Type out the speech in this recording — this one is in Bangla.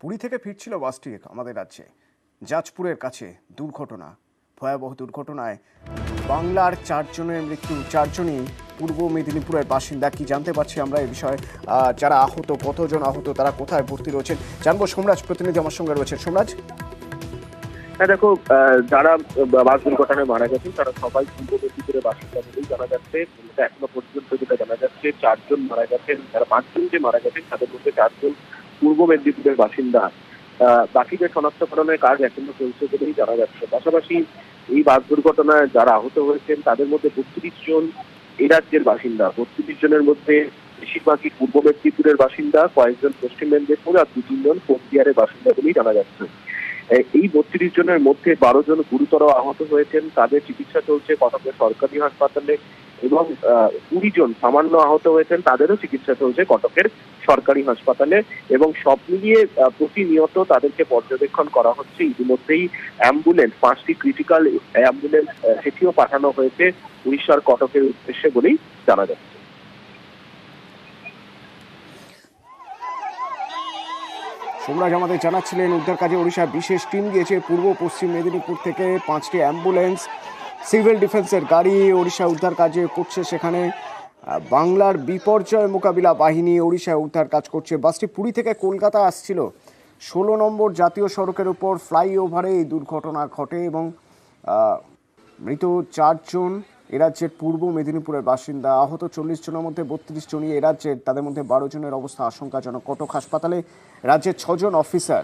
পুরী থেকে ফিরছিল বাসটি আমাদের রাজ্যে। জাজপুরের কাছে দুর্ঘটনা, ভয়াবহ দুর্ঘটনায় বাংলার চারজনের মৃত্যু, চারজনই পূর্ব মেদিনীপুরের বাসিন্দা। কি জানতে পারছি আমরা এই বিষয়ে? যারা আহত, কতজন আহত, তারা কোথায় ভর্তি রয়েছেন জানবো। সোমরাজ প্রতিনিধি আমার সঙ্গে রয়েছে। সোমরাজ, হ্যাঁ দেখো, যারা বাস দুর্ঘটনায় মারা গেছেন তারা সবাই পূর্ব মেদিনীপুরের বাসিন্দা বলেই জানা যাচ্ছে। এখনো পর্যন্ত যেটা জানা যাচ্ছে, চারজন মারা গেছেন, তারা পাঁচজন যে মারা গেছেন তাদের মধ্যে চারজন পূর্ব মেদিনীপুরের বাসিন্দা। বাকিদের শনাক্তকরণের কাজ এখনো চলছে বলেই জানা যাচ্ছে। পাশাপাশি এই বাস দুর্ঘটনায় যারা আহত হয়েছেন তাদের মধ্যে 32 জন এই রাজ্যের বাসিন্দা। 32 জনের মধ্যে বেশিরভাগই পূর্ব মেদিনীপুরের বাসিন্দা, কয়েকজন পশ্চিম মেদিনীপুর আর 2-3 জন কোচবিহারের বাসিন্দা বলেই জানা যাচ্ছে। এই 32 জনের মধ্যে 12 জন গুরুতর আহত হয়েছেন, তাদের চিকিৎসা চলছে কটকের সরকারি হাসপাতালে, এবং 20 জন সামান্য আহত হয়েছেন, তাদেরও চিকিৎসা চলছে কটকের সরকারি হাসপাতালে। এবং সব মিলিয়ে প্রতিনিয়ত তাদেরকে পর্যবেক্ষণ করা হচ্ছে। ইতিমধ্যেই অ্যাম্বুলেন্স, 5টি ক্রিটিক্যাল অ্যাম্বুলেন্স সেটিও পাঠানো হয়েছে উড়িষ্যার কটকের উদ্দেশ্যে বলেই জানা যাচ্ছে। সোমরাজ আমাদের জানাচ্ছিলেন উদ্ধার কাজে ওড়িশার বিশেষ টিম গিয়েছে পূর্ব পশ্চিম মেদিনীপুর থেকে। 5টি অ্যাম্বুলেন্স, সিভিল ডিফেন্সের গাড়ি ওড়িশা উদ্ধার কাজে করছে। সেখানে বাংলার বিপর্যয় মোকাবিলা বাহিনী ওড়িশায় উদ্ধার কাজ করছে। বাসটি পুরী থেকে কলকাতা আসছিল। 16 নম্বর জাতীয় সড়কের উপর ফ্লাইওভারে এই দুর্ঘটনা ঘটে এবং মৃত 4 জন এ রাজ্যের পূর্ব মেদিনীপুরের বাসিন্দা। আহত 40 জনের মধ্যে 32 জনই এ রাজ্যের, তাদের মধ্যে 12 জনের অবস্থা আশঙ্কাজনক। কটক হাসপাতালে রাজ্যের 6 জন অফিসার